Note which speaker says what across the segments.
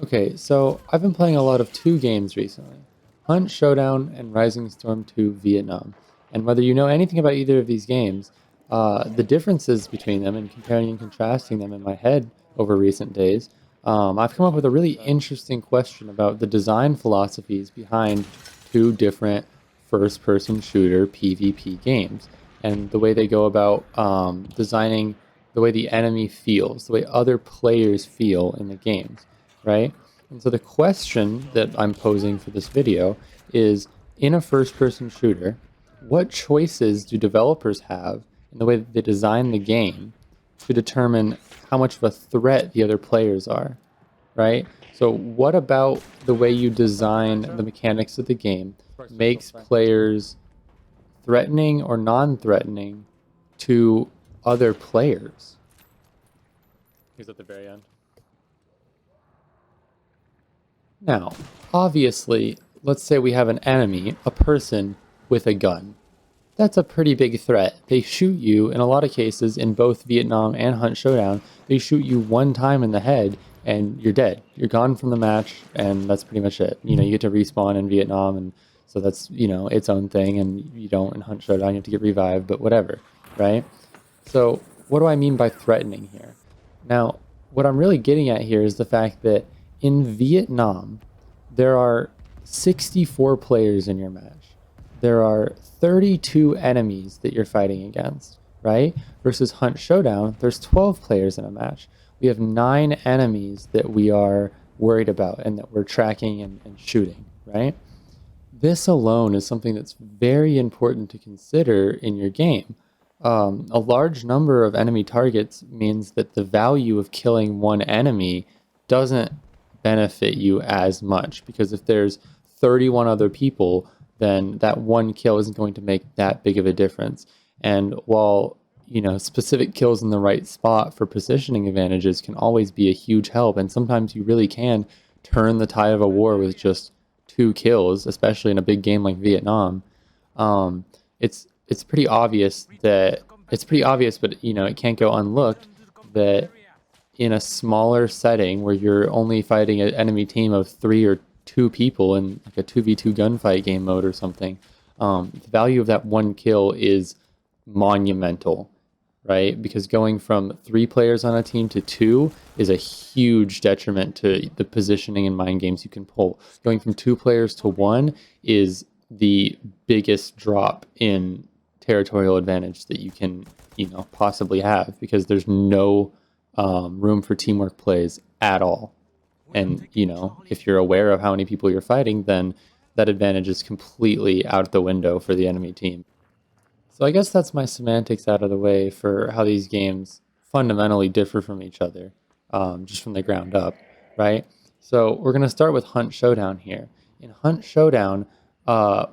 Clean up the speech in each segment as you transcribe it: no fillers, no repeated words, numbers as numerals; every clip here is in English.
Speaker 1: Okay, so I've been playing a lot of two games recently, Hunt Showdown and Rising Storm 2 Vietnam. And whether you know anything about either of these games, the differences between them and comparing and contrasting them in my head over recent days, I've come up with a really interesting question about the design philosophies behind two different first-person shooter PvP games and the way they go about designing the way the enemy feels, the way other players feel in the games, right? And so the question that I'm posing for this video is, in a first-person shooter, what choices do developers have in the way that they design the game to determine how much of a threat the other players are, right? So what about the way you design the mechanics of the game makes players threatening or non-threatening to other players? He's at the very end. Now, obviously, let's say we have an enemy, a person with a gun. That's a pretty big threat. They shoot you, in a lot of cases, in both Vietnam and Hunt Showdown, they shoot you one time in the head and you're dead. You're gone from the match, and that's pretty much it. You know, you get to respawn in Vietnam, and so that's, its own thing, and you don't in Hunt Showdown, you have to get revived, but whatever, right? So, what do I mean by threatening here? Now, what I'm really getting at here is the fact that in Vietnam, there are 64 players in your match. There are 32 enemies that you're fighting against, right? Versus Hunt Showdown, there's 12 players in a match. We have 9 enemies that we are worried about and that we're tracking and shooting, right? This alone is something that's very important to consider in your game. A large number of enemy targets means that the value of killing one enemy doesn't benefit you as much, because if there's 31 other people, then that one kill isn't going to make that big of a difference. And while, specific kills in the right spot for positioning advantages can always be a huge help, and sometimes you really can turn the tide of a war with just 2 kills, especially in a big game like Vietnam. It's pretty obvious that it's pretty obvious, but it can't go unlooked that in a smaller setting where you're only fighting an enemy team of 3 or 2 people in like a 2v2 gunfight game mode or something, the value of that one kill is monumental, right? Because going from 3 players on a team to 2 is a huge detriment to the positioning and mind games you can pull. Going from 2 players to 1 is the biggest drop in territorial advantage that you can, possibly have, because there's no room for teamwork plays at all. And, if you're aware of how many people you're fighting, then that advantage is completely out the window for the enemy team. So I guess that's my semantics out of the way for how these games fundamentally differ from each other, just from the ground up, right? So we're going to start with Hunt Showdown here. In Hunt Showdown,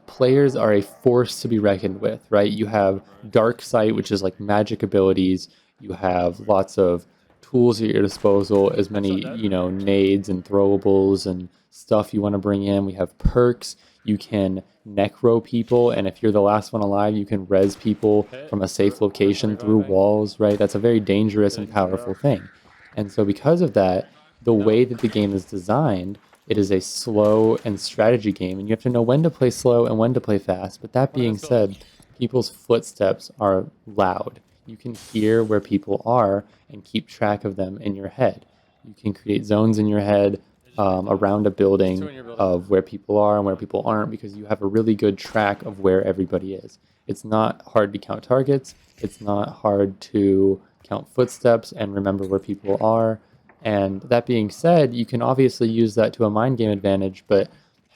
Speaker 1: players are a force to be reckoned with, right? You have Dark Sight, which is like magic abilities. You have lots of tools at your disposal, as many, nades and throwables and stuff you want to bring in. We have perks. You can necro people, and if you're the last one alive, you can res people from a safe location through walls, right? That's a very dangerous and powerful thing. And so because of that, the way that the game is designed, it is a slow and strategy game, and you have to know when to play slow and when to play fast. But that being said, people's footsteps are loud. You can hear where people are and keep track of them in your head. You can create zones in your head around a building of where people are and where people aren't, because you have a really good track of where everybody is. It's not hard to count targets. It's not hard to count footsteps and remember where people are. And that being said, you can obviously use that to a mind game advantage, but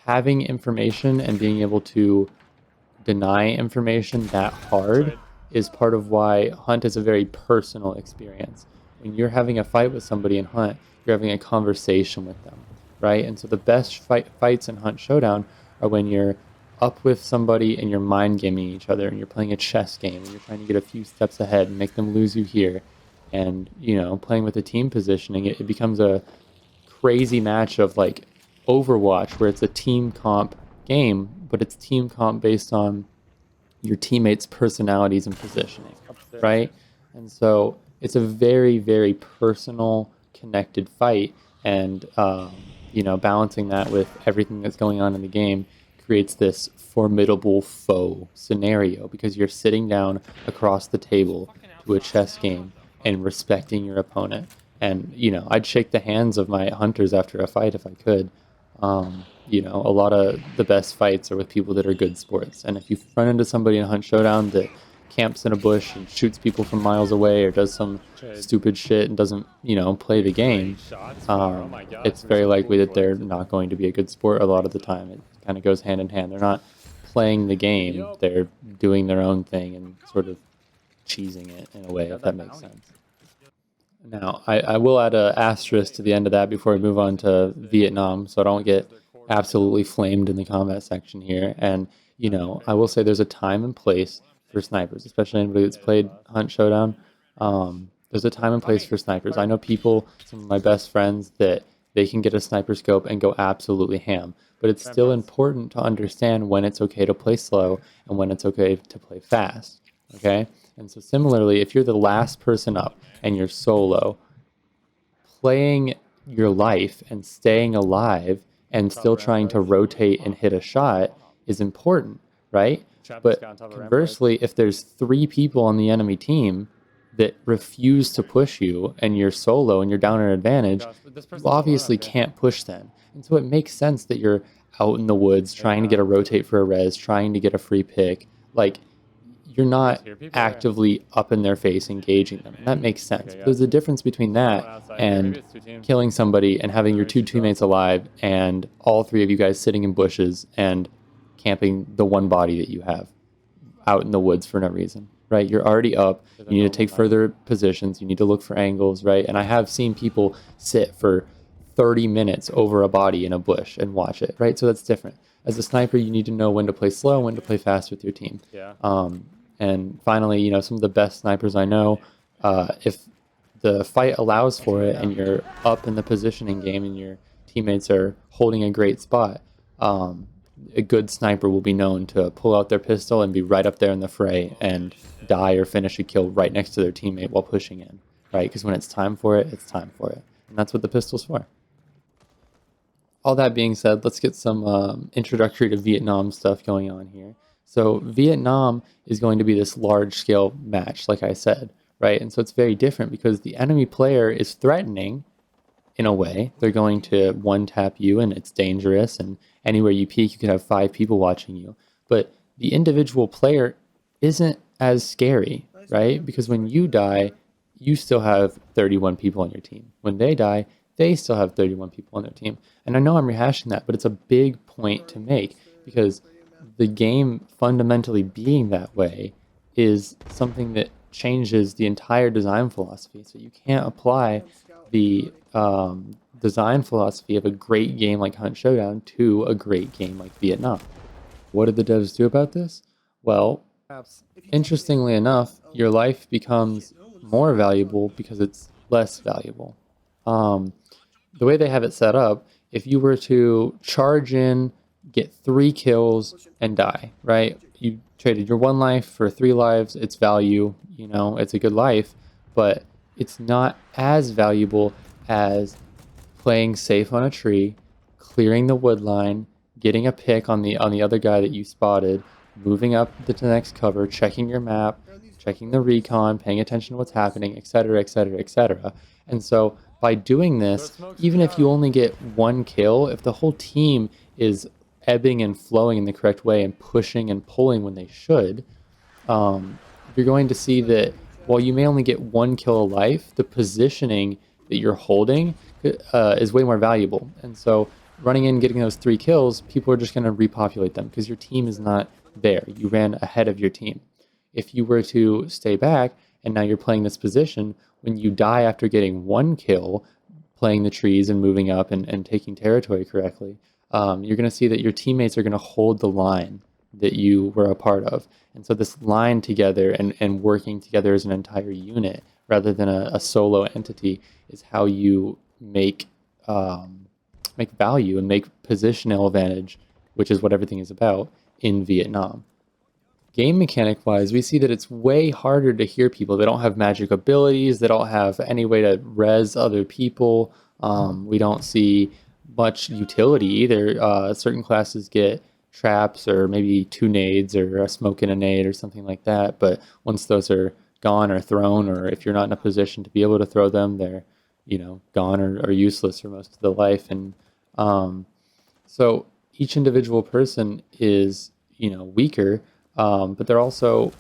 Speaker 1: having information and being able to deny information that hard is part of why Hunt is a very personal experience. When you're having a fight with somebody in Hunt, you're having a conversation with them, right? And so the best fights in Hunt Showdown are when you're up with somebody and you're mind gaming each other, and you're playing a chess game and you're trying to get a few steps ahead and make them lose you here. And, playing with the team positioning, it becomes a crazy match of like Overwatch, where it's a team comp game, but it's team comp based on your teammates' personalities and positioning, right? And so it's a very, very personal, connected fight, and you know, balancing that with everything that's going on in the game creates this formidable foe scenario because you're sitting down across the table to a chess game and respecting your opponent. And, you know, I'd shake the hands of my hunters after a fight if I could. You know, a lot of the best fights are with people that are good sports. And if you run into somebody in Hunt Showdown that camps in a bush and shoots people from miles away or does some stupid shit and doesn't, you know, play the game, it's very likely that they're not going to be a good sport a lot of the time. It kind of goes hand in hand. They're not playing the game, they're doing their own thing and sort of cheesing it in a way, if that makes sense. Now, I will add an asterisk to the end of that before we move on to Vietnam, so I don't get absolutely flamed in the combat section here. And, you know, I will say there's a time and place for snipers, especially anybody that's played Hunt Showdown. There's a time and place for snipers. I know people, some of my best friends, that they can get a sniper scope and go absolutely ham. But it's still important to understand when it's okay to play slow and when it's okay to play fast. Okay? And so similarly, if you're the last person up and you're solo, playing your life and staying alive and still trying to rotate and hit a shot is important, right? But conversely, if there's 3 people on the enemy team that refuse to push you and you're solo and you're down an advantage, you obviously can't push them. And so it makes sense that you're out in the woods trying to get a rotate for a res, trying to get a free pick. Like, you're not actively up in their face engaging them. And that makes sense. There's a difference between that and killing somebody and having your 2 teammates alive and all 3 of you guys sitting in bushes and camping the one body that you have out in the woods for no reason, right? You're already up. You need to take further positions. You need to look for angles, right? And I have seen people sit for 30 minutes over a body in a bush and watch it, right? So that's different. As a sniper, you need to know when to play slow, when to play fast with your team. And finally, you know, some of the best snipers I know, if the fight allows for it and you're up in the positioning game and your teammates are holding a great spot, a good sniper will be known to pull out their pistol and be right up there in the fray and die or finish a kill right next to their teammate while pushing in, right? Because when it's time for it, it's time for it. And that's what the pistol's for. All that being said, let's get some introductory to Vietnam stuff going on here. So Vietnam is going to be this large-scale match, like I said, right? And so it's very different because the enemy player is threatening in a way. They're going to one-tap you, and it's dangerous, and anywhere you peek, you could have 5 people watching you. But the individual player isn't as scary, right? Because when you die, you still have 31 people on your team. When they die, they still have 31 people on their team. And I know I'm rehashing that, but it's a big point to make because the game fundamentally being that way is something that changes the entire design philosophy. So you can't apply the design philosophy of a great game like Hunt Showdown to a great game like Vietnam. What did the devs do about this? Well, interestingly enough, your life becomes more valuable because it's less valuable. The way they have it set up, if you were to charge in, get 3 kills, and die, right? You traded your 1 life for 3 lives, it's value, you know, it's a good life, but it's not as valuable as playing safe on a tree, clearing the wood line, getting a pick on the other guy that you spotted, moving up to the next cover, checking your map, checking the recon, paying attention to what's happening, etc., etc., etc. And so by doing this, even if you only get 1 kill, if the whole team is ebbing and flowing in the correct way and pushing and pulling when they should, you're going to see that while you may only get 1 kill a life, the positioning that you're holding is way more valuable. And so running in, getting those 3 kills, people are just going to repopulate them because your team is not there. You ran ahead of your team. If you were to stay back and now you're playing this position, when you die after getting 1 kill, playing the trees and moving up and taking territory correctly, you're going to see that your teammates are going to hold the line that you were a part of. And so this line together and working together as an entire unit rather than a solo entity is how you make value and make positional advantage, which is what everything is about in Vietnam. Game mechanic wise, we see that it's way harder to hear people. They don't have magic abilities. They don't have any way to res other people. We don't see much utility either. Certain classes get traps or maybe 2 nades or a smoke in a nade or something like that. But once those are gone or thrown, or if you're not in a position to be able to throw them, they're gone or useless for most of the life. And so each individual person is weaker, but they're also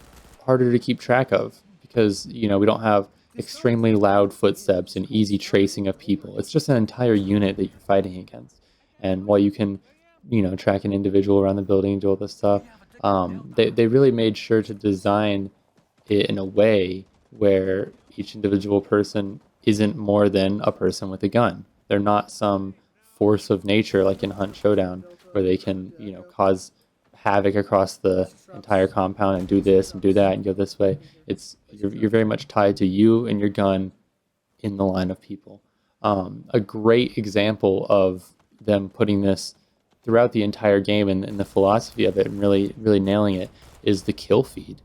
Speaker 1: harder to keep track of because we don't have extremely loud footsteps and easy tracing of people. It's just an entire unit that you're fighting against. And while you can track an individual around the building and do all this stuff, they really made sure to design it in a way where each individual person isn't more than a person with a gun. They're not some force of nature like in Hunt Showdown where they can cause havoc across the entire compound and do this and do that and go this way. You're very much tied to you and your gun in the line of people. A great example of them putting this throughout the entire game and the philosophy of it and really nailing it is the kill feed.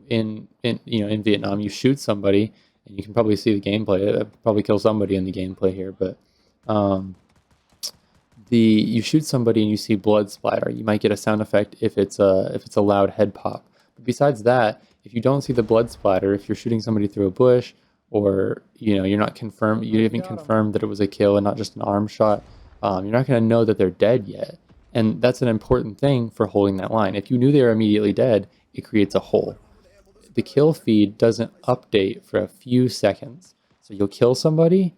Speaker 1: In Vietnam, you shoot somebody and you can probably see the gameplay. It probably kill somebody in the gameplay here, but you shoot somebody and you see blood splatter. You might get a sound effect if it's a loud head pop. But besides that, if you don't see the blood splatter, if you're shooting somebody through a bush, or you're not confirmed, you haven't confirmed that it was a kill and not just an arm shot, you're not going to know that they're dead yet. And that's an important thing for holding that line. If you knew they were immediately dead, it creates a hole. The kill feed doesn't update for a few seconds. So you'll kill somebody,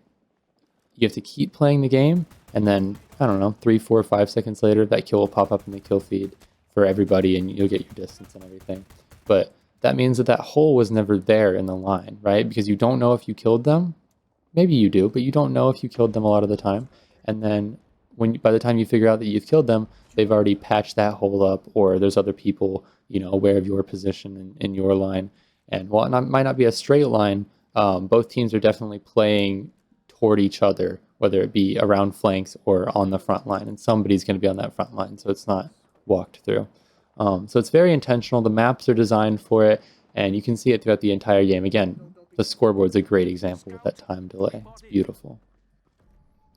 Speaker 1: you have to keep playing the game, and then, I don't know, 3, 4, 5 seconds later, that kill will pop up in the kill feed for everybody, and you'll get your distance and everything. But that means that hole was never there in the line, right? Because you don't know if you killed them. Maybe you do, but you don't know if you killed them a lot of the time. And then by the time you figure out that you've killed them, they've already patched that hole up, or there's other people, aware of your position in your line. And while it might not be a straight line, both teams are definitely playing toward each other, whether it be around flanks or on the front line, and somebody's going to be on that front line, so it's not walked through. So it's very intentional. The maps are designed for it, and you can see it throughout the entire game. Again, the scoreboard's a great example with that time delay. It's beautiful.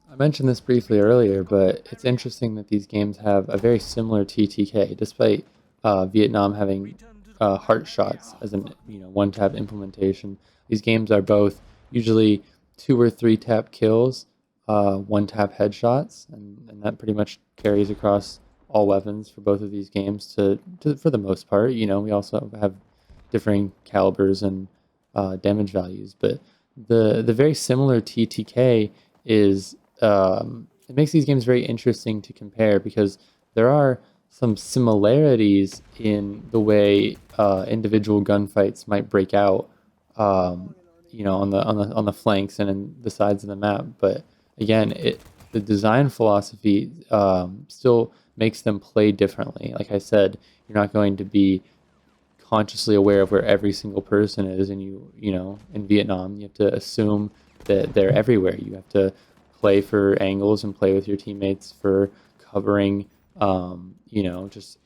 Speaker 1: I mentioned this briefly earlier, but it's interesting that these games have a very similar TTK, despite Vietnam having heart shots as an one-tap implementation. These games are both usually 2 or 3 tap kills, 1-tap headshots, and that pretty much carries across all weapons for both of these games for the most part. We also have differing calibers and damage values, but the very similar TTK is it makes these games very interesting to compare because there are some similarities in the way individual gunfights might break out, on the flanks and in the sides of the map. But again, the design philosophy still makes them play differently. Like I said, you're not going to be consciously aware of where every single person is, and in Vietnam, you have to assume that they're everywhere. You have to play for angles and play with your teammates for covering, just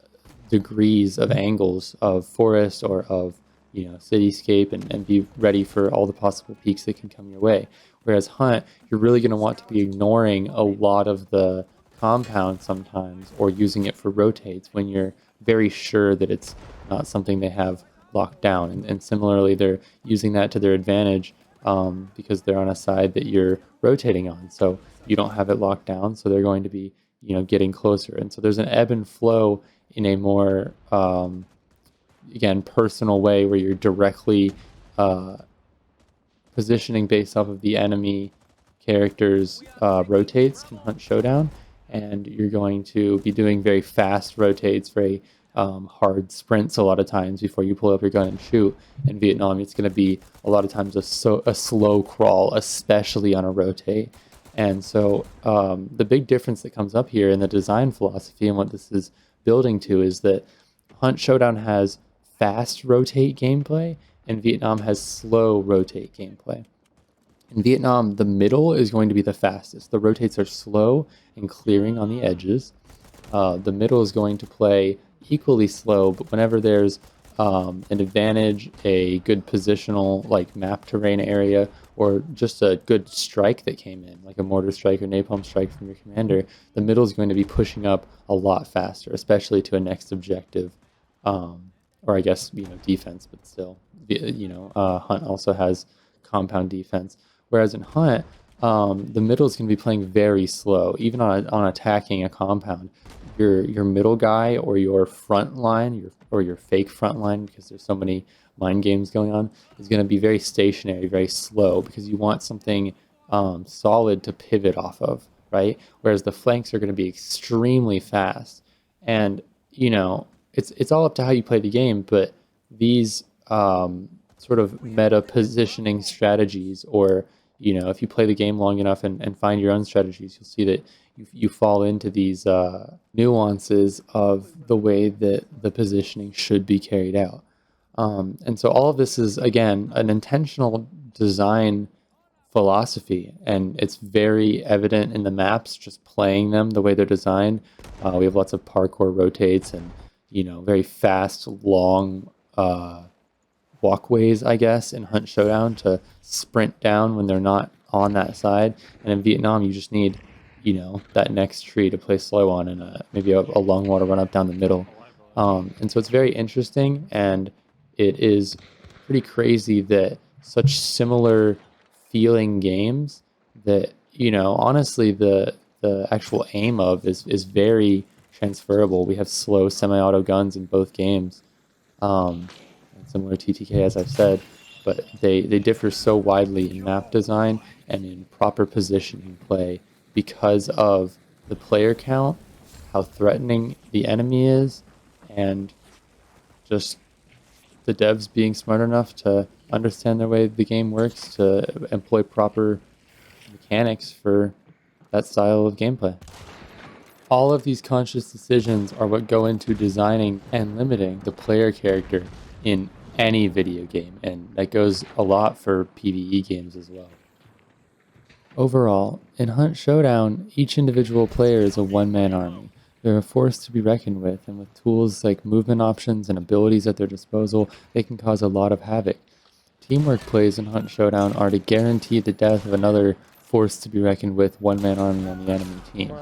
Speaker 1: degrees of angles of forest or of cityscape, and be ready for all the possible peaks that can come your way. Whereas Hunt, you're really going to want to be ignoring a lot of the compound sometimes, or using it for rotates when you're very sure that it's not something they have locked down. And similarly, they're using that to their advantage because they're on a side that you're rotating on. So you don't have it locked down, so they're going to be getting closer. And so there's an ebb and flow in a more again, personal way where you're directly positioning based off of the enemy character's rotates in Hunt Showdown, and you're going to be doing very fast rotates, very hard sprints a lot of times before you pull up your gun and shoot. In Vietnam, it's going to be a lot of times a slow crawl, especially on a rotate. And so the big difference that comes up here in the design philosophy and what this is building to is that Hunt Showdown has fast rotate gameplay, and Vietnam has slow rotate gameplay. In Vietnam, the middle is going to be the fastest. The rotates are slow and clearing on the edges. The middle is going to play equally slow, but whenever there's an advantage, a good positional like map terrain area, or just a good strike that came in, like a mortar strike or napalm strike from your commander, the middle is going to be pushing up a lot faster, especially to a next objective, or I guess defense, but still, Hunt also has compound defense, whereas in Hunt, the middle is going to be playing very slow, even on attacking a compound. Your middle guy or your front line, or your fake front line, because there's so many mind games going on, is going to be very stationary, very slow, because you want something solid to pivot off of, right? Whereas the flanks are going to be extremely fast, and it's all up to how you play the game. But these sort of meta positioning strategies, or if you play the game long enough and find your own strategies, you'll see that you fall into these nuances of the way that the positioning should be carried out. And so all of this is, again, an intentional design philosophy, and it's very evident in the maps, just playing them the way they're designed. We have lots of parkour rotates and, very fast, long walkways, I guess, in Hunt Showdown to sprint down when they're not on that side. And in Vietnam, you just need, that next tree to play slow on, and maybe a long wall to run up down the middle. And so it's very interesting, and it is pretty crazy that such similar feeling games that, honestly, the actual aim of is very transferable. We have slow semi-auto guns in both games. Similar to TTK, as I've said, but they differ so widely in map design and in proper positioning play because of the player count, how threatening the enemy is, and just the devs being smart enough to understand the way the game works to employ proper mechanics for that style of gameplay. All of these conscious decisions are what go into designing and limiting the player character in any video game, and that goes a lot for PvE games as well. Overall, in Hunt Showdown, each individual player is a one-man army. They're a force to be reckoned with, and with tools like movement options and abilities at their disposal, they can cause a lot of havoc. Teamwork plays in Hunt Showdown are to guarantee the death of another force to be reckoned with one-man army on the enemy team.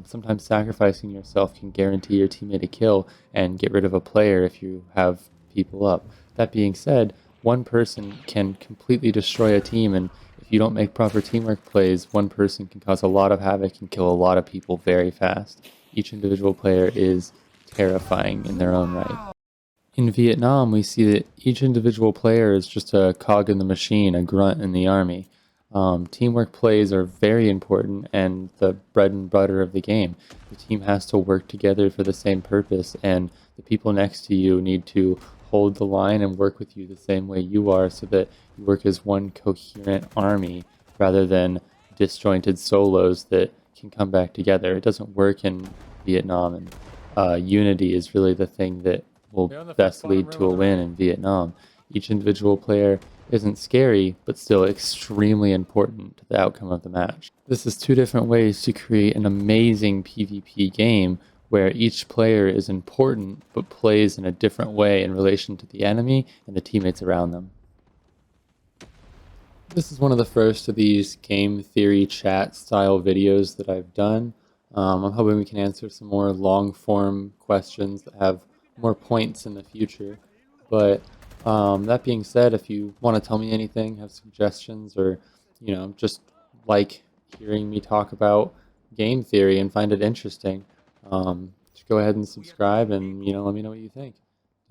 Speaker 1: Sometimes sacrificing yourself can guarantee your teammate a kill and get rid of a player if you have people up. That being said, one person can completely destroy a team, and if you don't make proper teamwork plays, one person can cause a lot of havoc and kill a lot of people very fast. Each individual player is terrifying in their own right. In Vietnam, we see that each individual player is just a cog in the machine, a grunt in the army. Teamwork plays are very important and the bread and butter of the game. The team has to work together for the same purpose, and the people next to you need to hold the line and work with you the same way you are, so that you work as one coherent army rather than disjointed solos that can come back together. It doesn't work in Vietnam, and unity is really the thing that will best lead to a win in Vietnam. Each individual player isn't scary, but still extremely important to the outcome of the match. This is two different ways to create an amazing PvP game where each player is important but plays in a different way in relation to the enemy and the teammates around them. This is one of the first of these game theory chat style videos that I've done. I'm hoping we can answer some more long form questions that have more points in the future. But that being said, if you want to tell me anything, have suggestions, or just like hearing me talk about game theory and find it interesting, just go ahead and subscribe and let me know what you think.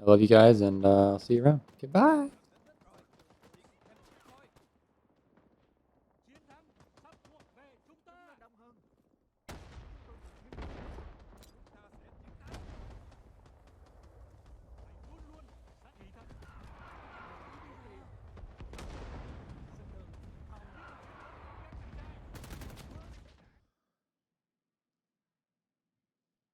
Speaker 1: I love you guys, and I'll see you around. Okay, bye.